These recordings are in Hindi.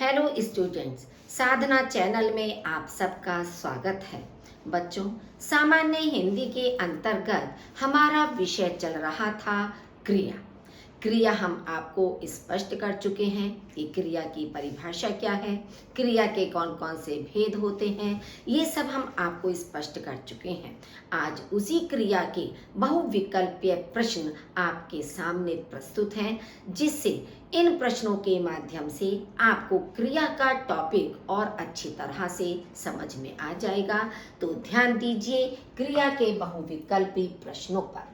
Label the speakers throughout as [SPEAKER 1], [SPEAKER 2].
[SPEAKER 1] हेलो स्टूडेंट्स, साधना चैनल में आप सबका स्वागत है। बच्चों, सामान्य हिंदी के अंतर्गत हमारा विषय चल रहा था क्रिया। क्रिया हम आपको स्पष्ट कर चुके हैं कि क्रिया की परिभाषा क्या है, क्रिया के कौन कौन से भेद होते हैं, ये सब हम आपको स्पष्ट कर चुके हैं। आज उसी क्रिया के बहुविकल्पीय प्रश्न आपके सामने प्रस्तुत हैं, जिससे इन प्रश्नों के माध्यम से आपको क्रिया का टॉपिक और अच्छी तरह से समझ में आ जाएगा। तो ध्यान दीजिए क्रिया के बहुविकल्पी प्रश्नों पर।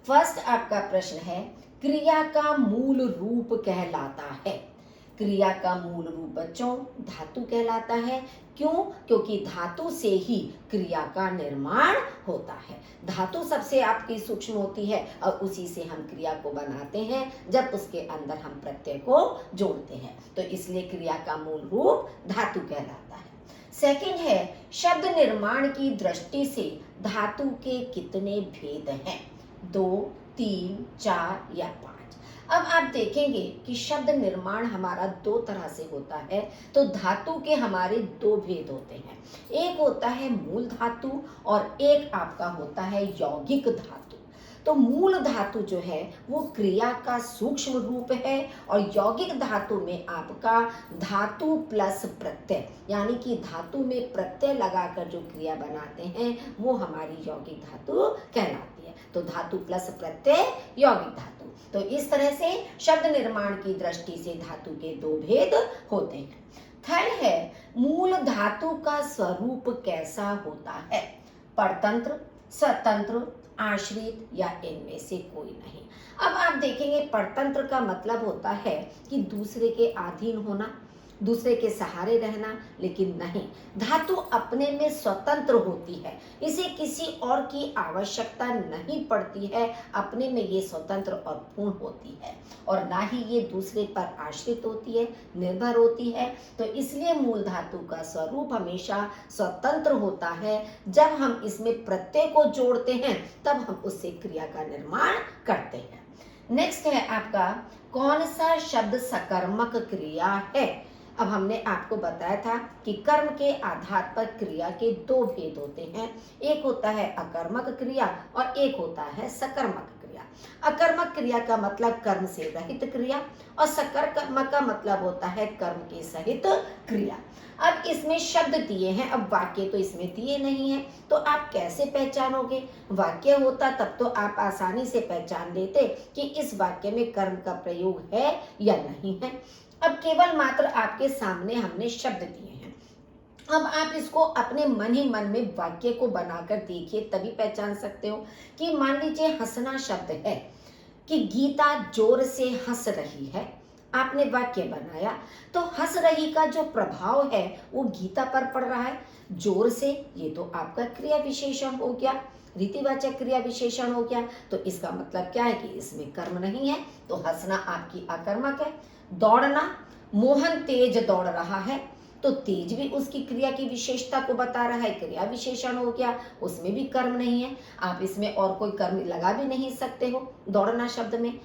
[SPEAKER 1] फर्स्ट आपका प्रश्न है, क्रिया का मूल रूप कहलाता है। क्रिया का मूल रूप बच्चों धातु कहलाता है। क्यों? क्योंकि धातु से ही क्रिया का निर्माण होता है। धातु सबसे आपकी सूक्ष्म होती है और उसी से हम क्रिया को बनाते हैं जब उसके अंदर हम प्रत्यय को जोड़ते हैं। तो इसलिए क्रिया का मूल रूप धातु कहलाता है। सेकंड है, शब्द निर्माण की दृष्टि से धातु के कितने भेद हैं? 2, 3, 4 या 5। अब आप देखेंगे कि शब्द निर्माण हमारा दो तरह से होता है। तो धातु के हमारे दो भेद होते हैं। एक होता है मूल धातु और एक आपका होता है यौगिक धातु। तो मूल धातु जो है वो क्रिया का सूक्ष्म रूप है और यौगिक धातु में आपका धातु प्लस प्रत्यय, यानी कि धातु में प्रत्यय लगाकर जो क्रिया बनाते हैं वो हमारी यौगिक धातु कहलाती है। तो धातु प्लस प्रत्यय यौगिक धातु। तो इस तरह से शब्द निर्माण की दृष्टि से धातु के दो भेद होते हैं। थर्ड है, मूल धातु का स्वरूप कैसा होता है? परतंत्र, स्वतंत्र, आश्रित या इनमें से कोई नहीं। अब आप देखेंगे परतंत्र का मतलब होता है कि दूसरे के अधीन होना, दूसरे के सहारे रहना, लेकिन नहीं, धातु अपने में स्वतंत्र होती है, इसे किसी और की आवश्यकता नहीं पड़ती है, अपने में ये स्वतंत्र और पूर्ण होती है और ना ही ये दूसरे पर आश्रित होती है, निर्भर होती है। तो इसलिए मूल धातु का स्वरूप हमेशा स्वतंत्र होता है। जब हम इसमें प्रत्यय को जोड़ते हैं तब हम उससे क्रिया का निर्माण करते हैं। नेक्स्ट है आपका, कौन सा शब्द सकर्मक क्रिया है? अब हमने आपको बताया था कि कर्म के आधार पर क्रिया के दो भेद होते हैं। एक होता है अकर्मक क्रिया और एक होता है सकर्मक क्रिया। अकर्मक क्रिया का मतलब कर्म से रहित क्रिया और सकर्मक का मतलब होता है कर्म के सहित क्रिया। अब इसमें शब्द दिए हैं, अब वाक्य तो इसमें दिए नहीं है, तो आप कैसे पहचानोगे? वाक्य होता तब तो आप आसानी से पहचान लेते कि इस वाक्य में कर्म का प्रयोग है या नहीं है। अब केवल मात्र आपके सामने हमने शब्द दिए हैं। अब आप इसको अपने मन ही मन में वाक्य को बनाकर देखिए, तभी पहचान सकते हो। कि मान लीजिए हंसना शब्द है कि गीता जोर से हंस रही है, आपने वाक्य बनाया, तो हंस रही का जो प्रभाव है वो गीता पर पड़ रहा है जोर से। ये तो आपका क्रिया विशेषण हो गया, रीतिवाचक क्रिया विशेषण हो गया। तो इसका मतलब क्या है कि इसमें कर्म नहीं है, तो हंसना आपकी अकर्मक है। दौड़ना, मोहन तेज दौड़ रहा है, तो तेज भी उसकी क्रिया की विशेषता को बता रहा है, क्रिया विशेषण हो गया, उसमें भी कर्म नहीं है। आप इसमें और कोई कर्म लगा भी नहीं सकते हो दौड़ना शब्द में।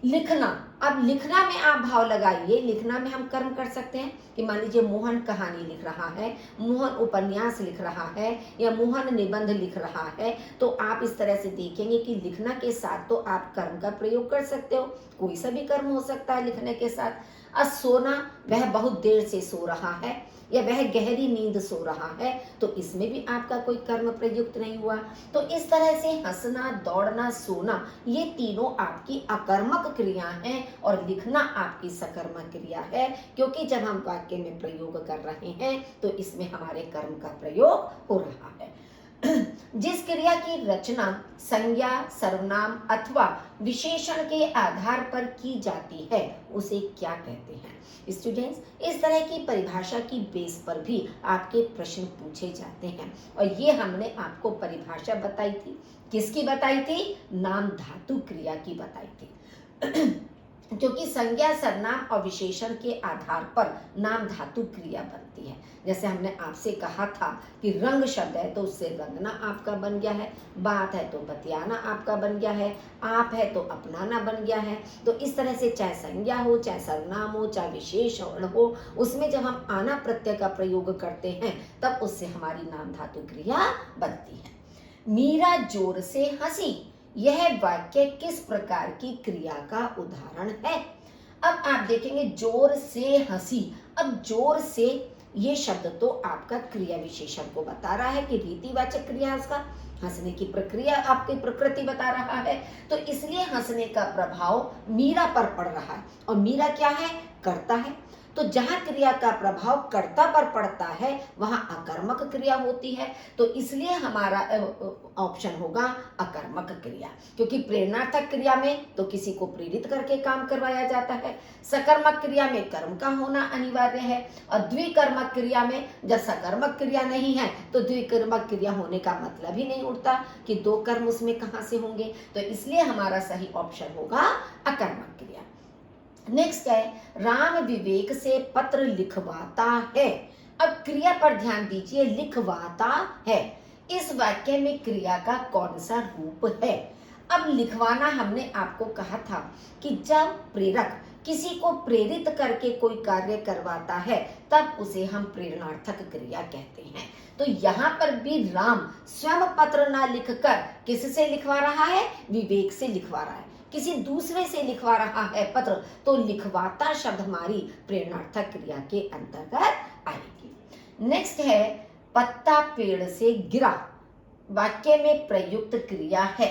[SPEAKER 1] लिखना, अब लिखना में आप भाव लगाइए। लिखना में हम कर्म कर सकते हैं कि मान लीजिए मोहन कहानी लिख रहा है, मोहन उपन्यास लिख रहा है या मोहन निबंध लिख रहा है, तो आप इस तरह से देखेंगे कि लिखना के साथ तो आप कर्म का प्रयोग कर सकते हो, कोई सा भी कर्म हो सकता है लिखने के साथ। सोना, वह बहुत देर से सो रहा है या वह गहरी नींद सो रहा है, तो इसमें भी आपका कोई कर्म प्रयुक्त नहीं हुआ। तो इस तरह से हंसना, दौड़ना, सोना, ये तीनों आपकी अकर्मक क्रिया हैं और लिखना आपकी सकर्मक क्रिया है, क्योंकि जब हम वाक्य में प्रयोग कर रहे हैं तो इसमें हमारे कर्म का प्रयोग हो रहा है। जिस क्रिया की रचना संज्ञा, सर्वनाम अथवा विशेषण के आधार पर की जाती है उसे क्या कहते हैं? स्टूडेंट्स, इस तरह की परिभाषा की बेस पर भी आपके प्रश्न पूछे जाते हैं और ये हमने आपको परिभाषा बताई थी। किसकी बताई थी? नाम धातु क्रिया की बताई थी। क्योंकि संज्ञा सर्वनाम और विशेषण के आधार पर नाम धातु क्रिया बनती है। जैसे हमने आपसे कहा था कि रंग शब्द है तो उससे रंगना आपका बन गया है, बात है तो बतियाना आपका बन गया है, आप है तो अपनाना बन गया है। तो इस तरह से चाहे संज्ञा हो, चाहे सर्वनाम हो, चाहे विशेषण हो, उसमें जब हम आना प्रत्यय का प्रयोग करते हैं तब उससे हमारी नाम धातु क्रिया बनती है। मीरा जोर से हंसी, यह वाक्य किस प्रकार की क्रिया का उदाहरण है? अब आप देखेंगे जोर से हंसी। अब जोर से ये शब्द तो आपका क्रिया विशेषण को बता रहा है कि रीतिवाचक क्रिया उसका हंसने की प्रक्रिया आपकी प्रकृति बता रहा है, तो इसलिए हंसने का प्रभाव मीरा पर पड़ रहा है। और मीरा क्या है? कर्ता है। तो जहां क्रिया का प्रभाव कर्ता पर पड़ता है वहां अकर्मक क्रिया होती है, तो इसलिए हमारा ऑप्शन होगा अकर्मक क्रिया। क्योंकि प्रेरणार्थक क्रिया में तो किसी को प्रेरित करके काम करवाया जाता है, सकर्मक क्रिया में कर्म का होना अनिवार्य है, और द्विकर्मक क्रिया में जब सकर्मक क्रिया नहीं है तो द्विकर्मक क्रिया होने का मतलब ही नहीं उठता कि दो कर्म उसमें कहां से होंगे। तो इसलिए हमारा सही ऑप्शन होगा अकर्मक क्रिया। नेक्स्ट है राम विवेक से पत्र लिखवाता है। अब क्रिया पर ध्यान दीजिए, लिखवाता है। इस वाक्य में क्रिया का कौन सा रूप है? अब लिखवाना हमने आपको कहा था कि जब प्रेरक किसी को प्रेरित करके कोई कार्य करवाता है तब उसे हम प्रेरणार्थक क्रिया कहते हैं। तो यहाँ पर भी राम स्वयं पत्र ना लिखकर किससे लिखवा रहा है? विवेक से लिखवा रहा है। किसी दूसरे से लिखवा रहा है पत्र, तो लिखवाता शब्द हमारी प्रेरणार्थक क्रिया के अंतर्गत आएगी। नेक्स्ट है पत्ता पेड़ से गिरा, वाक्य में प्रयुक्त क्रिया है।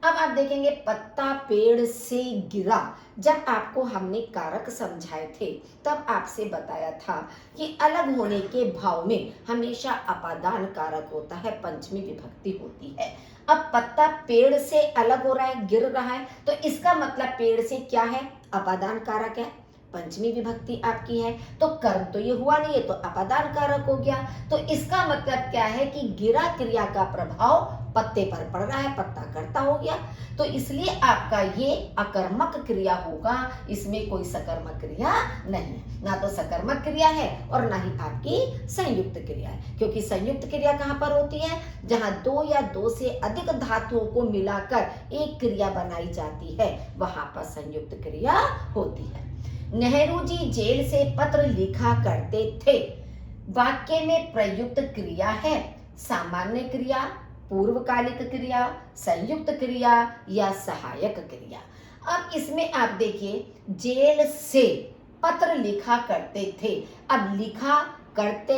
[SPEAKER 1] अब आप देखेंगे पत्ता पेड़ से गिरा, जब आपको हमने कारक समझाए थे तब आपसे बताया था कि अलग होने के भाव में हमेशा अपादान कारक होता है, पंचमी विभक्ति होती है। अब पत्ता पेड़ से अलग हो रहा है, गिर रहा है, तो इसका मतलब पेड़ से क्या है? अपादान कारक है, पंचमी विभक्ति आपकी है, तो कर्म तो ये हुआ नहीं है तो अपादान कारक हो गया। तो इसका मतलब क्या है कि गिरा क्रिया का प्रभाव पत्ते पर पड़ रहा है, पत्ता कर्ता हो गया, तो इसलिए आपका ये अकर्मक क्रिया होगा, इसमें कोई सकर्मक क्रिया नहीं है। ना तो सकर्मक क्रिया है और ना ही आपकी संयुक्त क्रिया है, क्योंकि संयुक्त क्रिया कहाँ पर होती है? जहां दो या दो से अधिक धातुओं को मिलाकर एक क्रिया बनाई जाती है वहां पर संयुक्त क्रिया होती है। नेहरू जी जेल से पत्र लिखा करते थे, वाक्य में प्रयुक्त क्रिया है सामान्य क्रिया, पूर्वकालिक क्रिया, संयुक्त क्रिया या सहायक क्रिया। अब इसमें आप देखिए जेल से पत्र लिखा करते थे, अब लिखा करते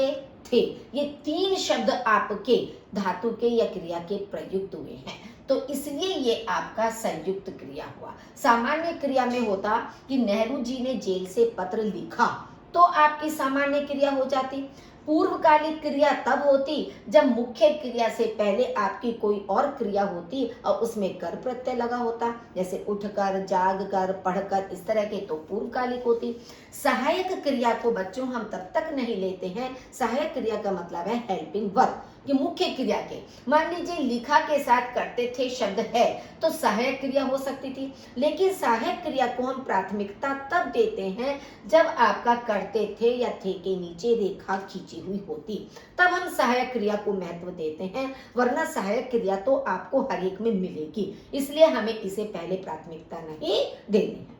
[SPEAKER 1] थे, ये तीन शब्द आपके धातु के या क्रिया के प्रयुक्त हुए हैं, तो इसलिए ये आपका संयुक्त क्रिया हुआ। सामान्य क्रिया में होता कि नेहरू जी ने जेल से पत्र लिखा, तो आपकी सामान्य क्रिया हो जाती। पूर्वकालिक क्रिया तब होती जब मुख्य क्रिया से पहले आपकी कोई और क्रिया होती और उसमें कर प्रत्यय लगा होता, जैसे उठकर, जागकर, पढ़कर, इस तरह के, तो पूर्वकालिक होती। सहायक क्रिया को बच्चों हम तब तक नहीं लेते हैं, सहायक क्रिया का मतलब है हेल्पिंग वर्ब, कि मुख्य क्रिया के, मान लीजिए लिखा के साथ करते थे शब्द है तो सहायक क्रिया हो सकती थी, लेकिन सहायक क्रिया को हम प्राथमिकता तब देते हैं जब आपका करते थे या थे के नीचे रेखा खींची हुई होती, तब हम सहायक क्रिया को महत्व देते हैं, वरना सहायक क्रिया तो आपको हर एक में मिलेगी, इसलिए हमें इसे पहले प्राथमिकता नहीं देनी है।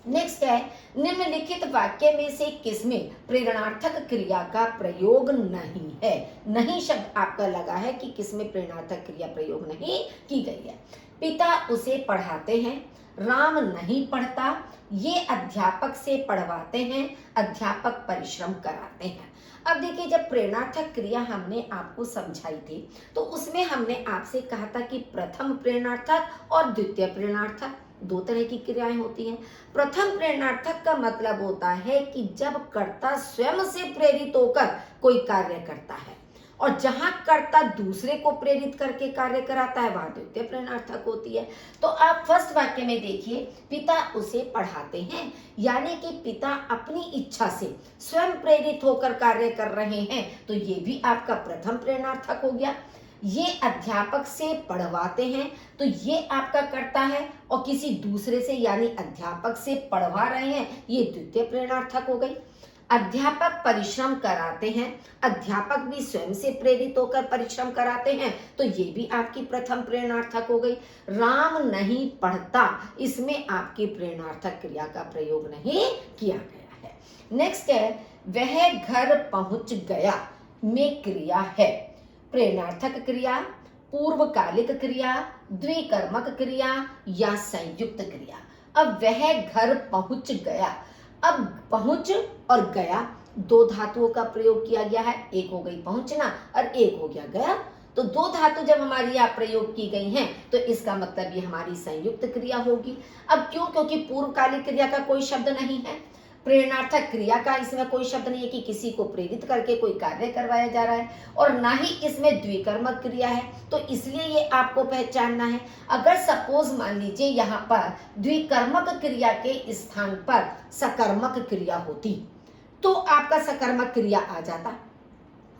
[SPEAKER 1] नेक्स्ट है निम्नलिखित वाक्य में से किसमें प्रेरणार्थक क्रिया का प्रयोग नहीं है? नहीं शब्द आपका लगा है कि किसमें प्रेरणार्थक क्रिया प्रयोग नहीं की गई है। पिता उसे पढ़ाते हैं, राम नहीं पढ़ता, ये अध्यापक से पढ़वाते हैं, अध्यापक परिश्रम कराते हैं। अब देखिए जब प्रेरणार्थक क्रिया हमने आपको समझाई थी तो उसमें हमने आपसे कहा था कि प्रथम प्रेरणार्थक और द्वितीय प्रेरणार्थक, दो तरह की क्रियाएं होती हैं। प्रथम प्रेरणार्थक का मतलब होता है कि जब कर्ता स्वयं से प्रेरित होकर कोई कार्य करता है, और जहां कर्ता दूसरे को प्रेरित करके कार्य कराता है वहां द्वितीय प्रेरणार्थक होती है। तो आप फर्स्ट वाक्य में देखिए पिता उसे पढ़ाते हैं, यानी कि पिता अपनी इच्छा से स्वयं प्रेरित होकर कार्य कर रहे हैं, तो ये भी आपका प्रथम प्रेरणार्थक हो गया। ये अध्यापक से पढ़वाते हैं, तो ये आपका कर्ता है, और किसी दूसरे से यानी अध्यापक से पढ़वा रहे हैं, ये द्वितीय प्रेरणार्थक हो गई। अध्यापक परिश्रम कराते हैं, अध्यापक भी स्वयं से प्रेरित होकर परिश्रम कराते हैं, तो ये भी आपकी प्रथम प्रेरणार्थक हो गई। राम नहीं पढ़ता, इसमें आपकी प्रेरणार्थक क्रिया का प्रयोग नहीं किया गया है। नेक्स्ट है वह घर पहुंच गया में क्रिया है प्रेरणार्थक क्रिया, पूर्वकालिक क्रिया, द्विकर्मक क्रिया या संयुक्त क्रिया। अब वह घर पहुंच गया, अब पहुंच और गया दो धातुओं का प्रयोग किया गया है, एक हो गई पहुंचना और एक हो गया गया। तो दो धातु जब हमारी यहाँ प्रयोग की गई हैं तो इसका मतलब ये हमारी संयुक्त क्रिया होगी। अब क्यों? क्योंकि पूर्वकालिक क्रिया का कोई शब्द नहीं है, प्रेरणार्थक क्रिया का इसमें कोई शब्द नहीं है कि किसी को प्रेरित करके कोई कार्य करवाया जा रहा है, और ना ही इसमें द्विकर्मक क्रिया है, तो इसलिए ये आपको पहचानना है। अगर सपोज मान लीजिए यहाँ पर द्विकर्मक क्रिया के स्थान पर सकर्मक क्रिया होती तो आपका सकर्मक क्रिया आ जाता।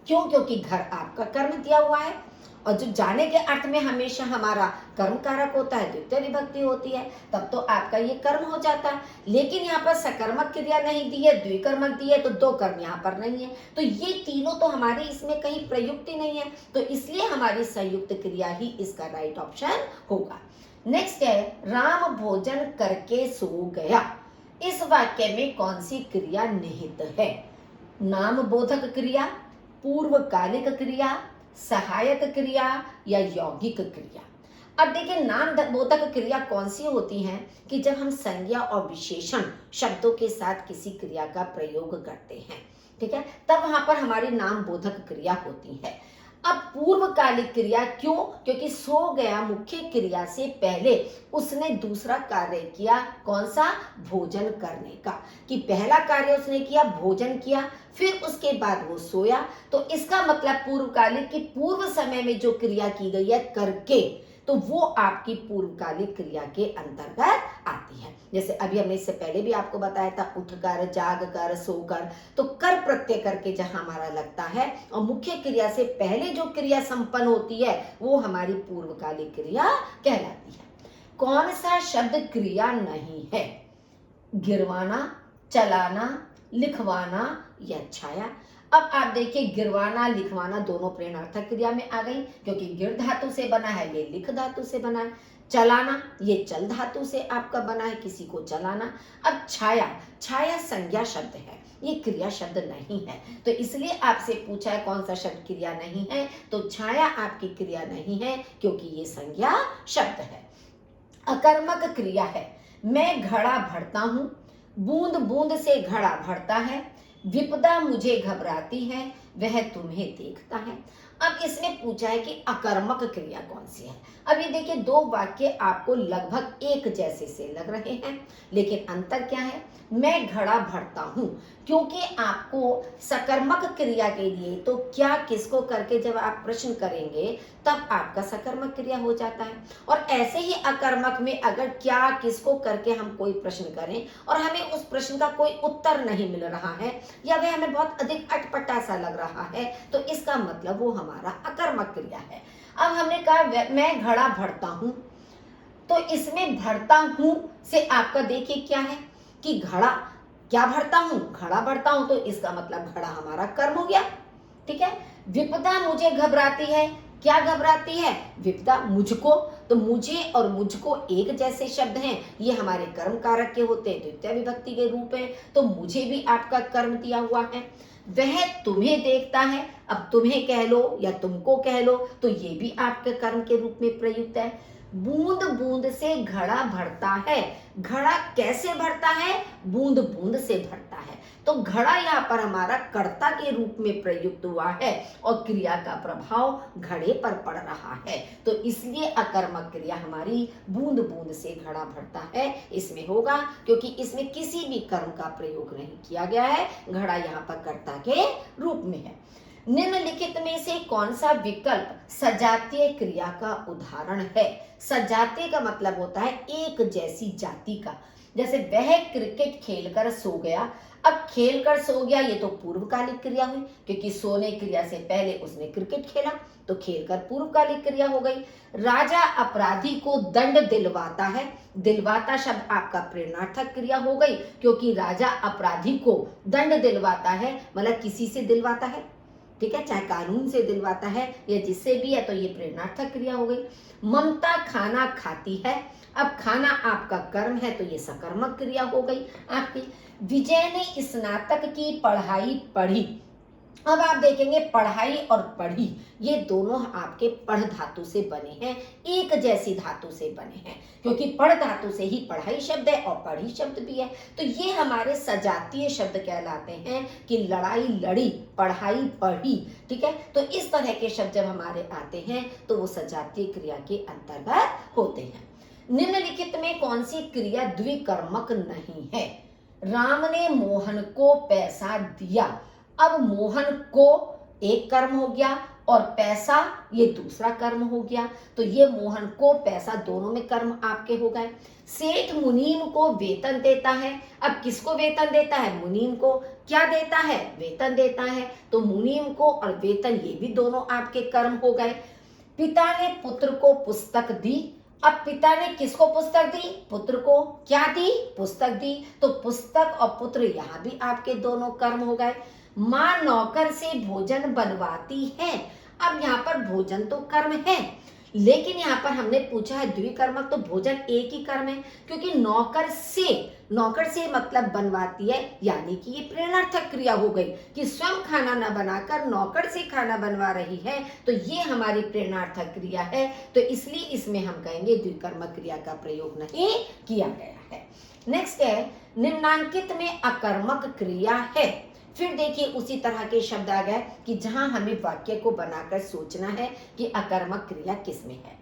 [SPEAKER 1] क्यों? क्योंकि घर आपका कर्म दिया हुआ है, और जो जाने के अर्थ में हमेशा हमारा कर्म कारक होता है, द्वितीय विभक्ति होती है, तब तो आपका ये कर्म हो जाता है। लेकिन यहाँ पर सकर्मक क्रिया नहीं दी है, द्विकर्मक दी है, तो दो कर्म यहाँ पर नहीं है, तो ये तीनों तो हमारे इसमें कहीं प्रयुक्त ही नहीं है, तो इसलिए हमारी संयुक्त क्रिया ही इसका राइट ऑप्शन होगा। नेक्स्ट है राम भोजन करके सो गया। इस वाक्य में कौन सी क्रिया निहित है? नाम बोधक क्रिया, पूर्वकालिक क्रिया, सहायक क्रिया या यौगिक क्रिया। अब देखिए नाम बोधक क्रिया कौन सी होती हैं कि जब हम संज्ञा और विशेषण शब्दों के साथ किसी क्रिया का प्रयोग करते हैं, ठीक है, तब वहां पर हमारी नाम बोधक क्रिया होती है। अब पूर्वकालिक क्रिया क्यों? क्योंकि सो गया मुख्य क्रिया से पहले उसने दूसरा कार्य किया, कौन सा? भोजन करने का, कि पहला कार्य उसने किया भोजन किया, फिर उसके बाद वो सोया, तो इसका मतलब पूर्वकालिक की पूर्व समय में जो क्रिया की गई है करके, तो वो आपकी पूर्वकालिक क्रिया के अंतर्गत आती है। जैसे अभी हमने इससे पहले भी आपको बताया था, उठकर, जागकर, सोकर, तो कर प्रत्यय करके जहां हमारा लगता है और मुख्य क्रिया से पहले जो क्रिया संपन्न होती है वो हमारी पूर्वकालिक क्रिया कहलाती है। कौन सा शब्द क्रिया नहीं है? गिरवाना, चलाना, लिखवाना या छाया। अब आप देखिए गिरवाना लिखवाना दोनों प्रेरणार्थक क्रिया में आ गई, क्योंकि गिर धातु से बना है, ये लिख धातु से बना है। चलाना ये चल धातु से आपका बना है, किसी को चलाना। अब छाया, छाया संज्ञा शब्द है, ये क्रिया शब्द नहीं है, तो इसलिए आपसे पूछा है कौन सा शब्द क्रिया नहीं है, तो छाया आपकी क्रिया नहीं है क्योंकि ये संज्ञा शब्द है। अकर्मक क्रिया है, मैं घड़ा भरता हूं, बूंद बूंद से घड़ा भरता है, विपदा मुझे घबराती है, वह तुम्हें देखता है। अब इसमें पूछा है कि अकर्मक क्रिया कौन सी है। अब ये देखिए दो वाक्य आपको लगभग एक जैसे से लग रहे हैं, लेकिन अंतर क्या है? मैं घड़ा भरता हूं, क्योंकि आपको सकर्मक क्रिया के लिए तो क्या किसको करके जब आप प्रश्न करेंगे तब आपका सकर्मक क्रिया हो जाता है, और ऐसे ही अकर्मक में अगर क्या किसको करके हम कोई प्रश्न करें और हमें उस प्रश्न का कोई उत्तर नहीं मिल रहा है या वह हमें बहुत अधिक अटपटा सा लग रहा है, तो इसका मतलब वो हमारा अकर्मक क्रिया है। अब हमने कहा मैं घड़ा भरता हूं, तो इसमें भरता हूं से आपका देखिए क्या है कि घड़ा क्या भरता हूं, घड़ा भरता हूं, तो इसका मतलब घड़ा हमारा कर्म हो गया, ठीक है। विपदा मुझे घबराती है, क्या घबराती है? विपदा मुझको, तो मुझे और मुझको एक जैसे शब्द हैं, ये हमारे कर्म कारक के होते हैं, द्वितीय विभक्ति के रूप हैं, तो मुझे भी आपका कर्म दिया हुआ है। वह तुम्हें देखता है, अब तुम्हें कह लो या तुमको कह लो, तो ये भी आपके कर्म के रूप में प्रयुक्त है। बूंद बूंद से घड़ा भरता है, घड़ा कैसे भरता है? बूंद बूंद से भरता है, तो घड़ा यहाँ पर हमारा कर्ता के रूप में प्रयुक्त हुआ है और क्रिया का प्रभाव घड़े पर पड़ रहा है, तो इसलिए अकर्मक क्रिया हमारी बूंद बूंद से घड़ा भरता है इसमें होगा, क्योंकि इसमें किसी भी कर्म का प्रयोग नहीं किया गया है, घड़ा यहाँ पर कर्ता के रूप में है। निम्नलिखित में से कौन सा विकल्प सजातीय क्रिया का उदाहरण है? सजातीय का मतलब होता है एक जैसी जाति का, जैसे वह क्रिकेट खेलकर सो गया। अब खेलकर सो गया ये तो पूर्वकालिक क्रिया हुई, क्योंकि सोने क्रिया से पहले उसने क्रिकेट खेला, तो खेलकर पूर्वकालिक क्रिया हो गई। राजा अपराधी को दंड दिलवाता है। दिलवाता शब्द आपका प्रेरणार्थक क्रिया हो गई, क्योंकि राजा अपराधी को दंड दिलवाता है, मतलब किसी से दिलवाता है, ठीक है, चाहे कानून से दिलवाता है या जिससे भी है, तो ये प्रेरणार्थक क्रिया हो गई। ममता खाना खाती है। अब खाना आपका कर्म है, तो ये सकर्मक क्रिया हो गई आपकी। विजय ने स्नातक की पढ़ाई पढ़ी। अब आप देखेंगे पढ़ाई और पढ़ी ये दोनों आपके पढ़ धातु से बने हैं, एक जैसी धातु से बने हैं, क्योंकि पढ़ धातु से ही पढ़ाई शब्द है और पढ़ी शब्द भी है। तो ये हमारे सजातीय शब्द कहलाते हैं कि लड़ाई लड़ी, पढ़ाई पढ़ी, ठीक है। तो इस तरह के शब्द जब हमारे आते हैं तो वो सजातीय क्रिया के अंतर्गत होते हैं। निम्नलिखित में कौन सी क्रिया द्विकर्मक नहीं है? राम ने मोहन को पैसा दिया। अब मोहन को एक कर्म हो गया और पैसा ये दूसरा कर्म हो गया, तो ये मोहन को पैसा दोनों में कर्म आपके हो गए। सेठ मुनीम को वेतन देता है। अब किसको वेतन देता है? मुनीम को। क्या देता है? वेतन देता है। तो मुनीम को और वेतन ये भी दोनों आपके कर्म हो गए। पिता ने पुत्र को पुस्तक दी। अब पिता ने किसको पुस्तक दी? पुत्र को। क्या दी? पुस्तक दी। तो पुस्तक और पुत्र यहाँ भी आपके दोनों कर्म हो गए। माँ नौकर से भोजन बनवाती है। अब यहाँ पर भोजन तो कर्म है, लेकिन यहाँ पर हमने पूछा है द्विकर्मक, तो भोजन एक ही कर्म है, क्योंकि नौकर से मतलब बनवाती है, यानी कि ये प्रेरणार्थक क्रिया हो गई कि स्वयं खाना न बनाकर नौकर से खाना बनवा रही है, तो ये हमारी प्रेरणार्थक क्रिया है। तो इसलिए इसमें हम कहेंगे द्विकर्मक क्रिया का प्रयोग नहीं किया गया है। नेक्स्ट है निम्नांकित में अकर्मक क्रिया है। फिर देखिए उसी तरह के शब्द आ गए कि जहां हमें वाक्य को बनाकर सोचना है कि अकर्मक क्रिया किसमें है।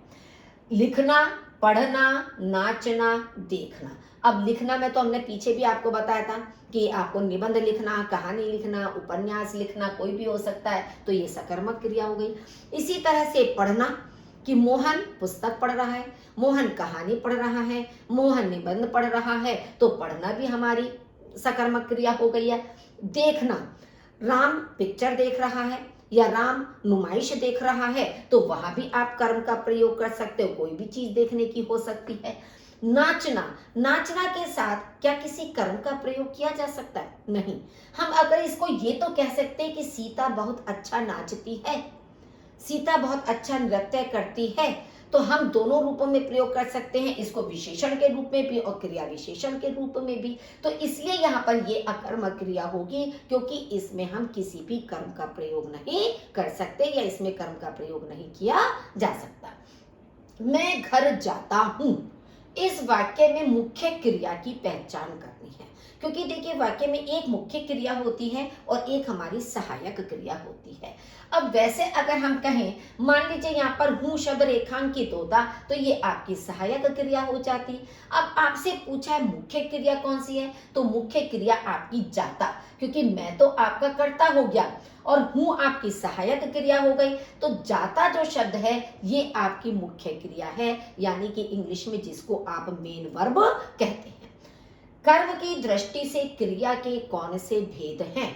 [SPEAKER 1] लिखना, पढ़ना, नाचना, देखना। अब लिखना में तो हमने पीछे भी आपको बताया था कि आपको निबंध लिखना, कहानी लिखना, उपन्यास लिखना कोई भी हो सकता है, तो ये सकर्मक क्रिया हो गई। इसी तरह से पढ़ना कि मोहन पुस्तक पढ़ रहा है, मोहन कहानी पढ़ रहा है, मोहन निबंध पढ़ रहा है, तो पढ़ना भी हमारी सकर्मक क्रिया हो गई है। देखना, राम पिक्चर देख रहा है या राम नुमाइश देख रहा है, तो वहां भी आप कर्म का प्रयोग कर सकते हो, कोई भी चीज देखने की हो सकती है। नाचना, नाचना के साथ क्या किसी कर्म का प्रयोग किया जा सकता है? नहीं। हम अगर इसको ये तो कह सकते हैं कि सीता बहुत अच्छा नाचती है, सीता बहुत अच्छा नृत्य करती है, तो हम दोनों रूपों में प्रयोग कर सकते हैं, इसको विशेषण के रूप में भी और क्रिया विशेषण के रूप में भी। तो इसलिए यहाँ पर ये अकर्मक क्रिया होगी, क्योंकि इसमें हम किसी भी कर्म का प्रयोग नहीं कर सकते या इसमें कर्म का प्रयोग नहीं किया जा सकता। मैं घर जाता हूं, इस वाक्य में मुख्य क्रिया की पहचान करनी है, क्योंकि देखिए वाक्य में एक मुख्य क्रिया होती है और एक हमारी सहायक क्रिया होती है। अब वैसे अगर हम कहें, मान लीजिए यहाँ पर हूं शब्द रेखांकित होता, तो ये आपकी सहायक क्रिया हो जाती। अब आपसे पूछा है मुख्य क्रिया कौन सी है, तो मुख्य क्रिया आपकी जाता, क्योंकि मैं तो आपका कर्ता हो गया और हूं आपकी सहायक क्रिया हो गई, तो जाता जो शब्द है ये आपकी मुख्य क्रिया है, यानी कि इंग्लिश में जिसको आप मेन वर्ब कहते हैं। कर्म की दृष्टि से क्रिया के कौन से भेद हैं?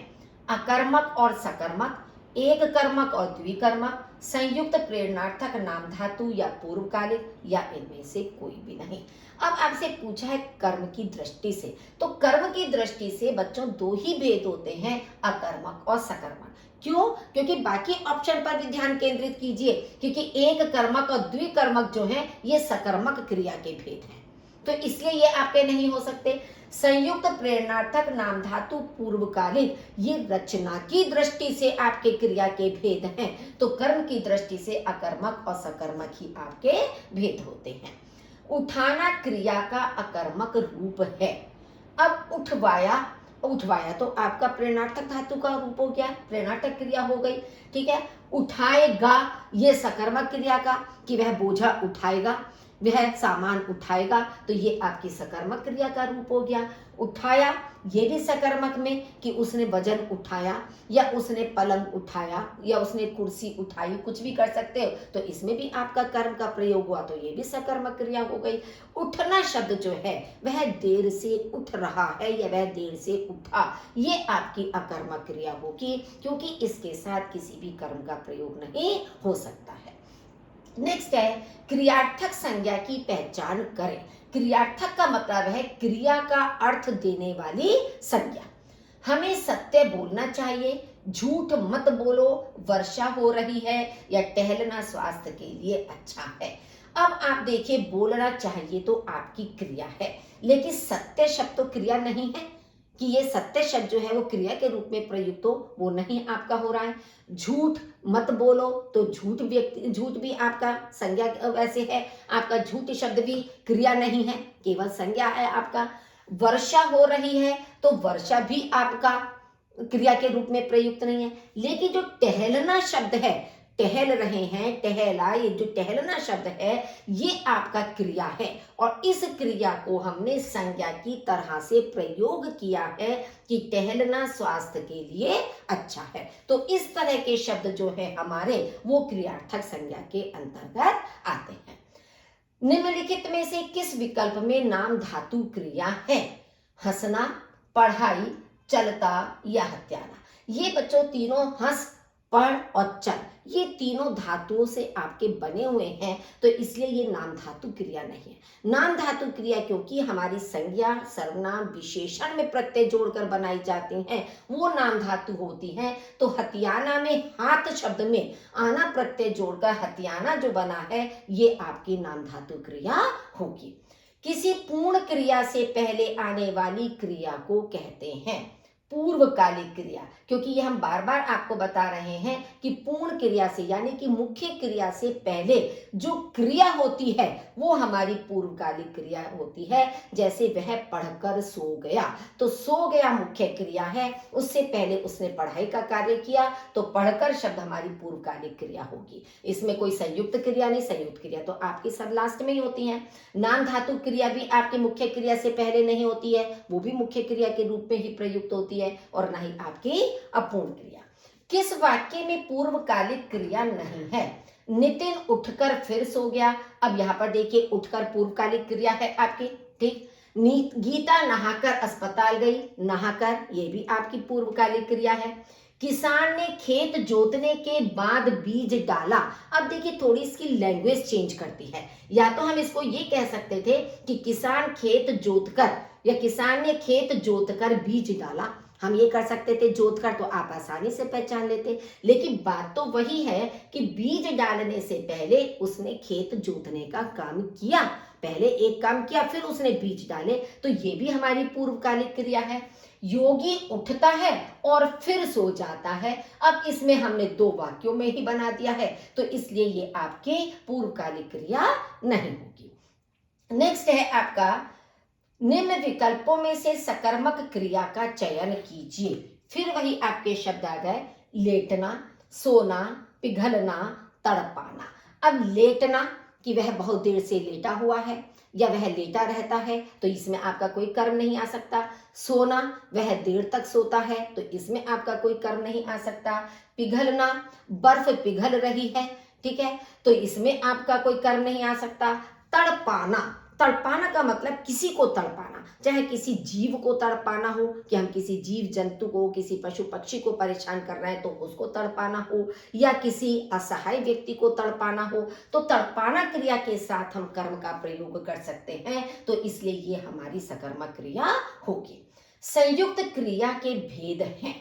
[SPEAKER 1] अकर्मक और सकर्मक, एक कर्मक और द्विकर्मक, संयुक्त प्रेरणार्थक नाम धातु या पूर्वकालिक, या इनमें से कोई भी नहीं। अब आपसे पूछा है कर्म की दृष्टि से, तो कर्म की दृष्टि से बच्चों दो ही भेद होते हैं, अकर्मक और सकर्मक। क्यों? क्योंकि बाकी ऑप्शन पर भी ध्यान केंद्रित कीजिए, क्योंकि एक कर्मक और द्विकर्मक जो है ये सकर्मक क्रिया के भेद हैं, तो इसलिए ये आपके नहीं हो सकते। संयुक्त प्रेरणार्थक नाम धातु पूर्वकालिक, ये रचना की दृष्टि से आपके क्रिया के भेद हैं, तो कर्म की दृष्टि से अकर्मक और सकर्मक ही आपके भेद होते हैं। उठाना क्रिया का अकर्मक रूप है। अब उठवाया, उठवाया तो आपका प्रेरणार्थक धातु का रूप हो गया, प्रेरणार्थक क्रिया हो गई, ठीक है। उठाएगा ये सकर्मक क्रिया का, कि वह बोझा उठाएगा। वह सामान उठाएगा, तो ये आपकी सकर्मक क्रिया का रूप हो गया। उठाया, ये भी सकर्मक में कि उसने वजन उठाया या उसने पलंग उठाया या उसने कुर्सी उठाई, कुछ भी कर सकते हो, तो इसमें भी आपका कर्म का प्रयोग हुआ, तो ये भी सकर्मक क्रिया हो गई। उठना शब्द जो है वह देर से उठ रहा है या वह देर से उठा, ये आपकी अकर्मक क्रिया होगी, क्योंकि इसके साथ किसी भी कर्म का प्रयोग नहीं हो सकता है। नेक्स्ट है क्रियार्थक संज्ञा की पहचान करें। क्रियार्थक का मतलब है क्रिया का अर्थ देने वाली संज्ञा। हमें सत्य बोलना चाहिए, झूठ मत बोलो, वर्षा हो रही है या टहलना स्वास्थ्य के लिए अच्छा है। अब आप देखिए, बोलना चाहिए तो आपकी क्रिया है, लेकिन सत्य शब्द तो क्रिया नहीं है कि ये सत्य शब्द जो है वो क्रिया के रूप में प्रयुक्त हो, वो नहीं आपका हो रहा है। झूठ मत बोलो, तो झूठ भी आपका संज्ञा वैसे है, आपका झूठ शब्द भी क्रिया नहीं है, केवल संज्ञा है आपका। वर्षा हो रही है, तो वर्षा भी आपका क्रिया के रूप में प्रयुक्त नहीं है। लेकिन जो टहलना शब्द है, टहल रहे हैं, टहला, ये जो टहलना शब्द है ये आपका क्रिया है, और इस क्रिया को हमने संज्ञा की तरह से प्रयोग किया है कि टहलना स्वास्थ्य के लिए अच्छा है। तो इस तरह के शब्द जो है हमारे, वो क्रियार्थक संज्ञा के अंतर्गत आते हैं। निम्नलिखित में से किस विकल्प में नाम धातु क्रिया है? हंसना, पढ़ाई, चलता या हत्याना। ये बच्चों तीनों हंस, पढ़ और चल, ये तीनों धातुओं से आपके बने हुए हैं, तो इसलिए ये नाम धातु क्रिया नहीं है। नाम धातु क्रिया क्योंकि हमारी संज्ञा, सर्वनाम, विशेषण में प्रत्यय जोड़कर बनाई जाती हैं, वो नाम धातु होती हैं। तो हथियाना में हाथ शब्द में आना प्रत्यय जोड़कर हथियाना जो बना है, ये आपकी नाम धातु क्रिया होगी। किसी पूर्ण क्रिया से पहले आने वाली क्रिया को कहते हैं पूर्वकालिक क्रिया, क्योंकि ये हम बार बार आपको बता रहे हैं कि पूर्ण क्रिया से यानी कि मुख्य क्रिया से पहले जो क्रिया होती है वो हमारी पूर्वकालिक क्रिया होती है। जैसे वह पढ़कर सो गया, तो सो गया मुख्य क्रिया है, उससे पहले उसने पढ़ाई का कार्य किया, तो पढ़कर शब्द हमारी पूर्वकालिक क्रिया होगी। इसमें कोई संयुक्त क्रिया नहीं, संयुक्त क्रिया तो आपकी सब लास्ट में ही होती है। नाम धातु क्रिया भी आपकी मुख्य क्रिया से पहले नहीं होती है, वो भी मुख्य क्रिया के रूप में ही प्रयुक्त होती है, और नहीं आपकी अपूर्ण क्रिया। किस वाक्य में पूर्वकालिक क्रिया नहीं है? नितिन उठकर फिर सो गया। अब यहां पर देखिए, उठकर पूर्वकालिक क्रिया है आपकी, ठीक। गीता नहाकर अस्पताल गई, नहाकर, ये भी आपकी पूर्वकालिक क्रिया है। किसान ने खेत जोतने के बाद बीज डाला। अब देखिए, थोड़ी इसकी लैंग्वेज चेंज करती है। या तो हम इसको ये कह सकते थे कि किसान खेत जोतकर, या किसान ने खेत जोतकर बीज डाला, हम ये कर सकते थे जोत कर, तो आप आसानी से पहचान लेते। लेकिन बात तो वही है कि बीज डालने से पहले उसने खेत जोतने का काम किया, पहले एक काम किया फिर उसने बीज डाले, तो ये भी हमारी पूर्वकालिक क्रिया है। योगी उठता है और फिर सो जाता है। अब इसमें हमने दो वाक्यों में ही बना दिया है, तो इसलिए ये आपकी पूर्वकालिक क्रिया नहीं होगी। नेक्स्ट है आपका, निम्न विकल्पों में से सकर्मक क्रिया का चयन कीजिए। फिर वही आपके शब्द आ गए, लेटना, सोना, पिघलना, तड़पाना। अब लेटना कि वह बहुत देर से लेटा हुआ है या वह लेटा रहता है, तो इसमें आपका कोई कर्म नहीं आ सकता। सोना, वह देर तक सोता है, तो इसमें आपका कोई कर्म नहीं आ सकता। पिघलना, बर्फ पिघल रही है, ठीक है, तो इसमें आपका कोई कर्म नहीं आ सकता। तड़पाना, तड़पाना का मतलब किसी को तड़पाना, चाहे किसी जीव को तड़पाना हो कि हम किसी जीव जंतु को, किसी पशु पक्षी को परेशान कर रहे हैं तो उसको तड़पाना हो, या किसी असहाय व्यक्ति को तड़पाना हो, तो तड़पाना क्रिया के साथ हम कर्म का प्रयोग कर सकते हैं, तो इसलिए ये हमारी सकर्मक क्रिया होगी। संयुक्त क्रिया के भेद हैं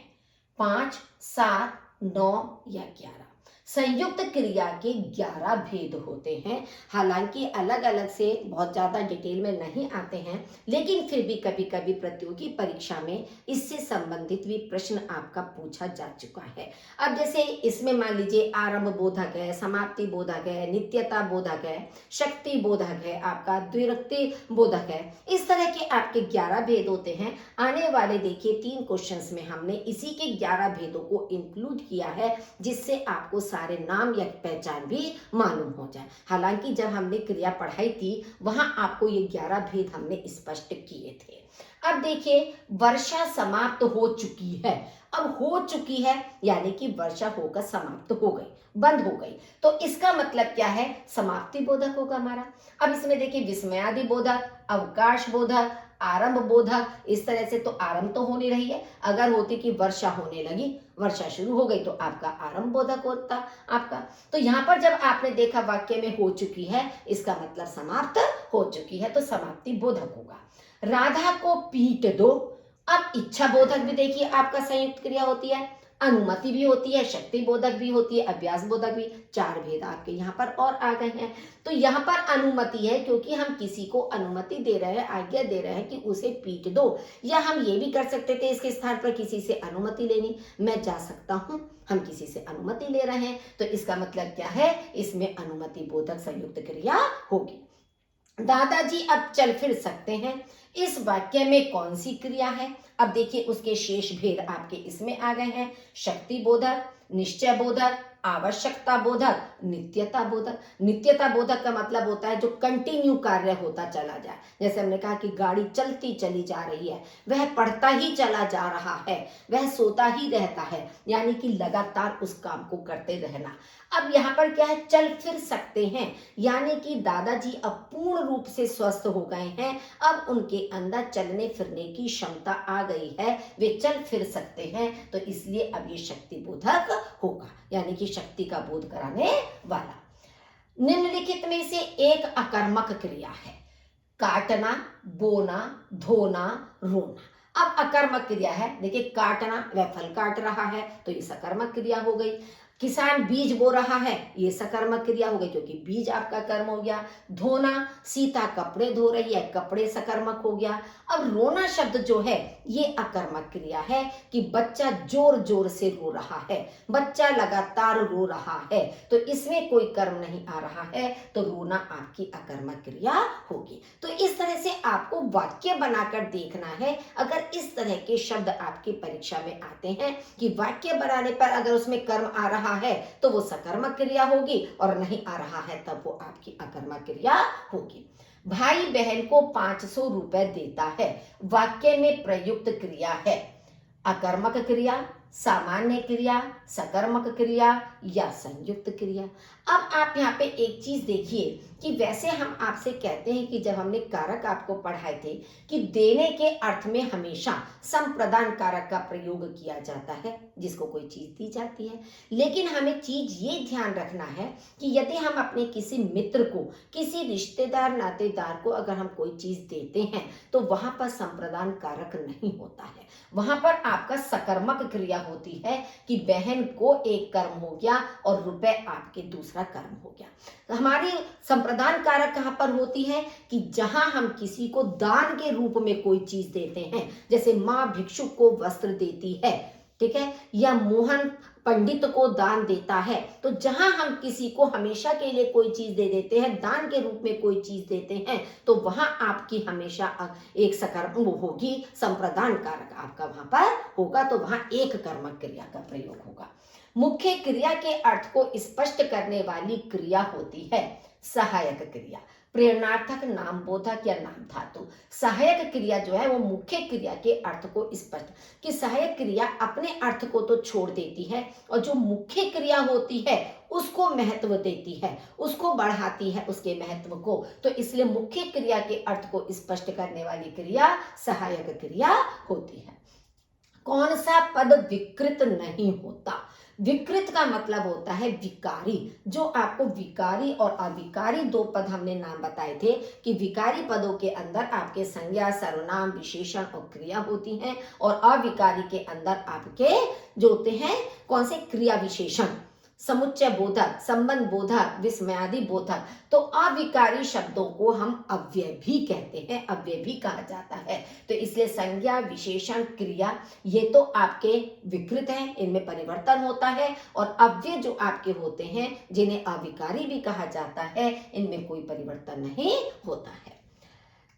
[SPEAKER 1] 5, 7, 9 या 11। संयुक्त क्रिया के 11 भेद होते हैं। हालांकि अलग अलग से बहुत ज़्यादा डिटेल में नहीं आते हैं, लेकिन फिर भी कभी कभी प्रतियोगी परीक्षा में इससे संबंधित भी प्रश्न आपका पूछा जा चुका है। अब जैसे इसमें मान लीजिए आरंभ बोधक है, समाप्ति बोधक है, नित्यता बोधक है, शक्ति बोधक है, आपका द्विरक्ति बोधक है, इस तरह के आपके 11 भेद होते हैं। आने वाले देखिए 3 क्वेश्चंस में हमने इसी के 11 भेदों को इंक्लूड किया है, जिससे आपको सारे नाम या पहचान भी मालूम हो जाए। हालांकि जब हमने क्रिया पढ़ाई थी वहां आपको ये 11 भेद हमने स्पष्ट किए थे। अब देखिए, वर्षा समाप्त हो चुकी है। अब हो चुकी है यानी कि वर्षा होकर समाप्त हो गई, बंद हो गई, तो इसका मतलब क्या है, समाप्ति बोधक होगा हमारा। अब इसमें देखिए, विस्मयादि बोधक, अवकाश बोधक, आरंभ बोधक, इस तरह से तो आरंभ तो हो नहीं रही है। अगर होती कि वर्षा होने लगी, वर्षा शुरू हो गई, तो आपका आरंभ बोधक होता आपका। तो यहाँ पर जब आपने देखा वाक्य में हो चुकी है, इसका मतलब समाप्त हो चुकी है, तो समाप्ति बोधक होगा। राधा को पीट दो। अब इच्छा बोधक भी देखिए आपका संयुक्त क्रिया होती है, अनुमति भी होती है, शक्ति बोधक भी होती है, अभ्यास बोधक भी। 4 भेद आपके यहाँ पर और आ गए हैं। तो यहाँ पर अनुमति है क्योंकि हम किसी को अनुमति दे रहे हैं, आज्ञा दे रहे हैं कि उसे पीट दो। या हम ये भी कर सकते थे इसके स्थान पर किसी से अनुमति लेनी, मैं जा सकता हूँ, हम किसी से अनुमति ले रहे हैं, तो इसका मतलब क्या है, इसमें अनुमति बोधक संयुक्त क्रिया होगी। दादाजी अब चल फिर सकते हैं। इस वाक्य में कौन सी क्रिया है? अब देखिए, उसके शेष भेद आपके इसमें आ गए हैं। शक्ति बोधक, निश्चय बोधक, आवश्यकता बोधक, नित्यता बोधक। नित्यता बोधक का मतलब होता है जो कंटिन्यू कार्य होता चला जाए। जैसे हमने कहा कि गाड़ी चलती चली जा रही है, वह पढ़ता ही चला जा रहा है, वह सोता ही रहता है, यानी कि लगातार उस काम को करते रहना। अब यहाँ पर क्या है, चल फिर सकते हैं, यानी कि दादाजी अब पूर्ण रूप से स्वस्थ हो गए हैं। अब उनके अंदर चलने फिरने की क्षमता आ गई है, वे चल फिर सकते हैं, तो इसलिए अब ये शक्ति बोधक होगा, यानी कि शक्ति का बोध कराने वाला। निम्नलिखित में से एक अकर्मक क्रिया है, काटना, बोना, धोना, रोना। अब अकर्मक क्रिया है, देखिए काटना, वह फल काट रहा है, तो ये सकर्मक क्रिया हो गई। किसान बीज बो रहा है, ये सकर्मक क्रिया हो गई क्योंकि बीज आपका कर्म हो गया। धोना, सीता कपड़े धो रही है, कपड़े सकर्मक हो गया। अब रोना शब्द जो है ये अकर्मक क्रिया है कि बच्चा जोर जोर से रो रहा है, बच्चा लगातार रो रहा है, तो इसमें कोई कर्म नहीं आ रहा है, तो रोना आपकी अकर्मक क्रिया होगी। तो इस तरह से आपको वाक्य बनाकर देखना है। अगर इस तरह के शब्द आपकी परीक्षा में आते हैं कि वाक्य बनाने पर अगर उसमें कर्म आ रहा है तो वो सकर्मक क्रिया होगी, और नहीं आ रहा है तब वो आपकी अकर्मक क्रिया होगी। भाई बहन को 500 रुपए देता है, वाक्य में प्रयुक्त क्रिया है अकर्मक क्रिया, सामान्य क्रिया, सकर्मक क्रिया या संयुक्त क्रिया। अब आप यहाँ पे एक चीज देखिए कि वैसे हम आपसे कहते हैं कि जब हमने कारक आपको पढ़ाए थे कि देने के अर्थ में हमेशा संप्रदान कारक का प्रयोग किया जाता है, जिसको कोई चीज दी जाती है। लेकिन हमें चीज ये ध्यान रखना है कि यदि हम अपने किसी मित्र को, किसी रिश्तेदार नातेदार को अगर हम कोई चीज देते हैं तो वहां पर संप्रदान कारक नहीं होता है, वहां पर आपका सकर्मक क्रिया होती है कि बहन को एक कर्म हो गया और रुपए आपके दूसरा कर्म हो गया। तो हमारी संप्रदान कारक कहां पर होती है कि जहां हम किसी को दान के रूप में कोई चीज देते हैं, जैसे माँ भिक्षुक को वस्त्र देती है, ठीक है, या मोहन पंडित को दान देता है, तो जहां हम किसी को हमेशा के लिए कोई चीज दे देते हैं, दान के रूप में कोई चीज देते हैं, तो वहां आपकी हमेशा एक सकर्म होगी, संप्रदान कारक आपका वहां पर होगा, तो वहां एक कर्मक क्रिया का प्रयोग होगा। मुख्य क्रिया के अर्थ को स्पष्ट करने वाली क्रिया होती है सहायक क्रिया, प्रेरणार्थक, नाम बोधक या नाम धातु। सहायक क्रिया जो है वो मुख्य क्रिया के अर्थ को स्पष्ट, कि सहायक क्रिया अपने अर्थ को तो छोड़ देती है और जो मुख्य क्रिया होती है उसको महत्व देती है, उसको बढ़ाती है उसके महत्व को, तो इसलिए मुख्य क्रिया के अर्थ को स्पष्ट करने वाली क्रिया सहायक क्रिया होती है। कौन सा पद विकृत नहीं होता? विकृत का मतलब होता है विकारी। जो आपको विकारी और अविकारी 2 पद हमने नाम बताए थे कि विकारी पदों के अंदर आपके संज्ञा, सर्वनाम, विशेषण और क्रिया होती हैं, और अविकारी के अंदर आपके जो होते हैं कौन से, क्रिया विशेषण, समुच्चय बोधक, संबंध बोधक, विस्मयादि बोधक। तो अविकारी शब्दों को हम अव्यय भी कहते हैं, अव्यय भी कहा जाता है। तो इसलिए संज्ञा, विशेषण, क्रिया ये तो आपके विकृत हैं, इनमें परिवर्तन होता है, और अव्यय जो आपके होते हैं जिन्हें अविकारी भी कहा जाता है, इनमें कोई परिवर्तन नहीं होता है।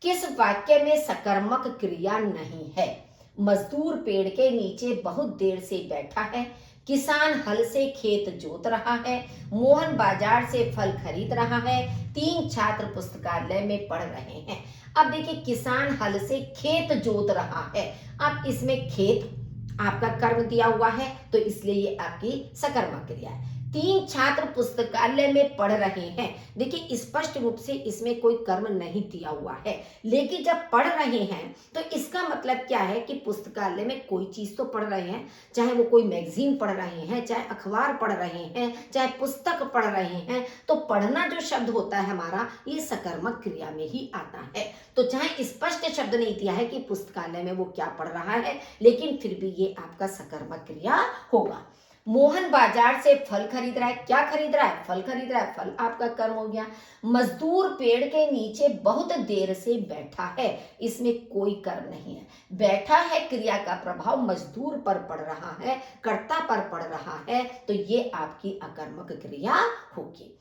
[SPEAKER 1] किस वाक्य में सकर्मक क्रिया नहीं है? मजदूर पेड़ के नीचे बहुत देर से बैठा है, किसान हल से खेत जोत रहा है, मोहन बाजार से फल खरीद रहा है, 3 छात्र पुस्तकालय में पढ़ रहे हैं। अब देखिए, किसान हल से खेत जोत रहा है। अब इसमें खेत आपका कर्म दिया हुआ है, तो इसलिए ये आपकी सकर्मक क्रिया है। 3 छात्र पुस्तकालय में पढ़ रहे हैं। देखिए, स्पष्ट रूप से इसमें कोई कर्म नहीं दिया हुआ है, लेकिन जब पढ़ रहे हैं तो इसका मतलब क्या है कि पुस्तकालय में कोई चीज तो पढ़ रहे हैं, चाहे वो कोई मैगजीन पढ़ रहे हैं, चाहे अखबार पढ़ रहे हैं, चाहे पुस्तक पढ़ रहे हैं। तो पढ़ना जो शब्द होता है हमारा, ये सकर्मक क्रिया में ही आता है। तो चाहे स्पष्ट शब्द नहीं दिया है कि पुस्तकालय में वो क्या पढ़ रहा है, लेकिन फिर भी ये आपका सकर्मक क्रिया होगा। मोहन बाजार से फल खरीद रहा है। क्या खरीद रहा है? फल खरीद रहा है। फल आपका कर्म हो गया। मजदूर पेड़ के नीचे बहुत देर से बैठा है। इसमें कोई कर्म नहीं है। बैठा है क्रिया का प्रभाव मजदूर पर पड़ रहा है, कर्ता पर पड़ रहा है, तो ये आपकी अकर्मक क्रिया होगी।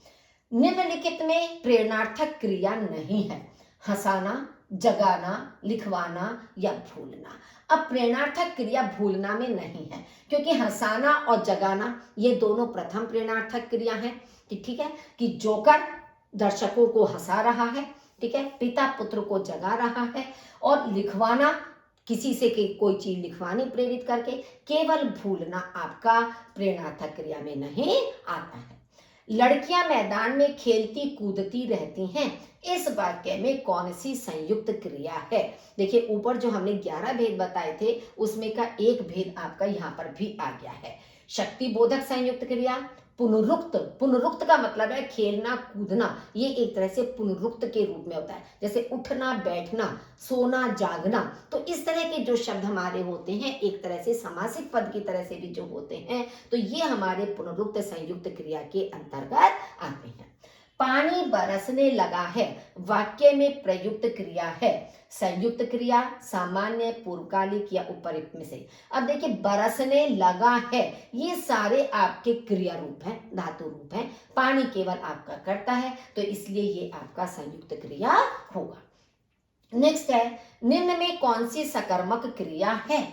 [SPEAKER 1] निम्नलिखित में प्रेरणार्थक क्रिया नहीं है। हंसाना, जगाना, लिखवाना या भूलना। अब प्रेरणार्थक क्रिया भूलना में नहीं है, क्योंकि हंसाना और जगाना ये दोनों प्रथम प्रेरणार्थक क्रिया है। ठीक है, कि जोकर दर्शकों को हंसा रहा है, ठीक है, पिता पुत्र को जगा रहा है, और लिखवाना किसी से कोई चीज लिखवानी प्रेरित करके। केवल भूलना आपका प्रेरणार्थक क्रिया में नहीं आता है। लड़कियां मैदान में खेलती कूदती रहती हैं। इस वाक्य में कौन सी संयुक्त क्रिया है? देखिए, ऊपर जो हमने 11 भेद बताए थे, उसमें का एक भेद आपका यहाँ पर भी आ गया है। शक्ति बोधक संयुक्त क्रिया, पुनरुक्त। पुनरुक्त का मतलब है खेलना कूदना, ये एक तरह से पुनरुक्त के रूप में होता है, जैसे उठना बैठना, सोना जागना। तो इस तरह के जो शब्द हमारे होते हैं, एक तरह से समासिक पद की तरह से भी जो होते हैं, तो ये हमारे पुनरुक्त संयुक्त क्रिया के अंतर्गत आते हैं। पानी बरसने लगा है वाक्य में प्रयुक्त क्रिया है। संयुक्त क्रिया, सामान्य, पूर्वकालिक या उपयुक्त में से। अब देखिए, बरसने लगा है, ये सारे आपके क्रिया रूप हैं, धातु रूप हैं। पानी केवल आपका कर्ता है, तो इसलिए ये आपका संयुक्त क्रिया होगा। नेक्स्ट है, निम्न में कौन सी सकर्मक क्रिया है?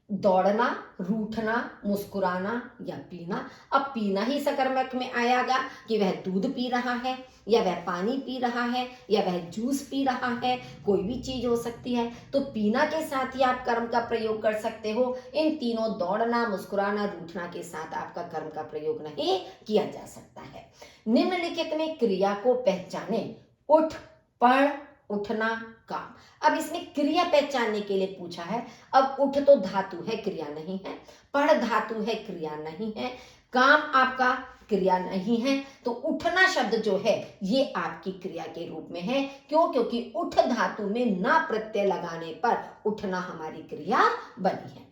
[SPEAKER 1] दौड़ना, रूठना, मुस्कुराना या पीना। अब पीना ही सकर्मक में आएगा कि वह दूध पी रहा है, या वह पानी पी रहा है, या वह जूस पी रहा है, कोई भी चीज हो सकती है। तो पीना के साथ ही आप कर्म का प्रयोग कर सकते हो। इन तीनों, दौड़ना, मुस्कुराना, रूठना के साथ आपका कर्म का प्रयोग नहीं किया जा सकता है। निम्नलिखित में क्रिया को पहचाने। उठ, पढ़, उठना, काम। अब इसमें क्रिया पहचानने के लिए पूछा है। अब उठ तो धातु है, क्रिया नहीं है। पढ़ धातु है, क्रिया नहीं है। काम आपका क्रिया नहीं है। तो उठना शब्द जो है, ये आपकी क्रिया के रूप में है। क्यों? क्योंकि उठ धातु में ना प्रत्यय लगाने पर उठना हमारी क्रिया बनी है।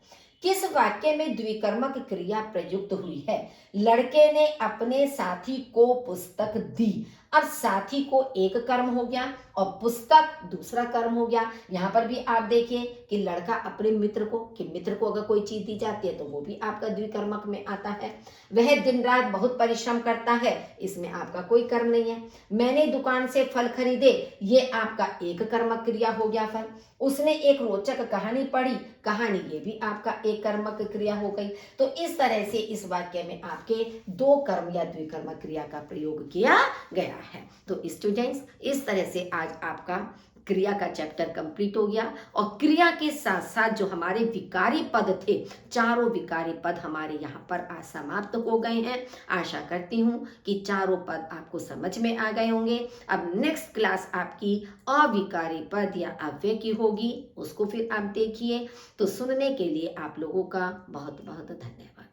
[SPEAKER 1] किस वाक्य में द्विकर्मक क्रिया प्रयुक्त हुई है? लड़के ने अपने साथी को पुस्तक दी। अब साथी को एक कर्म हो गया और पुस्तक दूसरा कर्म हो गया। यहाँ पर भी आप देखिए कि लड़का अपने मित्र को, कि मित्र को अगर कोई चीज दी जाती है तो वो भी आपका द्विकर्मक में आता है। वह दिन रात बहुत परिश्रम करता है, इसमें आपका कोई कर्म नहीं है। मैंने दुकान से फल खरीदे, ये आपका एक कर्मक क्रिया हो गया फल। उसने एक रोचक कहानी पढ़ी, कहानी, ये भी आपका एक कर्मक क्रिया हो गई। तो इस तरह से इस वाक्य में आपके 2 कर्म या द्विकर्मक क्रिया का प्रयोग किया गया है। तो स्टूडेंट्स, इस तरह से आज आपका क्रिया का चैप्टर कंप्लीट हो गया, और क्रिया के साथ साथ जो हमारे विकारी पद थे, चारों विकारी पद हमारे यहाँ पर आज समाप्त हो गए हैं। आशा करती हूँ कि चारों पद आपको समझ में आ गए होंगे। अब नेक्स्ट क्लास आपकी अविकारी पद या अव्यय की होगी, उसको फिर आप देखिए। तो सुनने के लिए आप लोगों का बहुत बहुत धन्यवाद।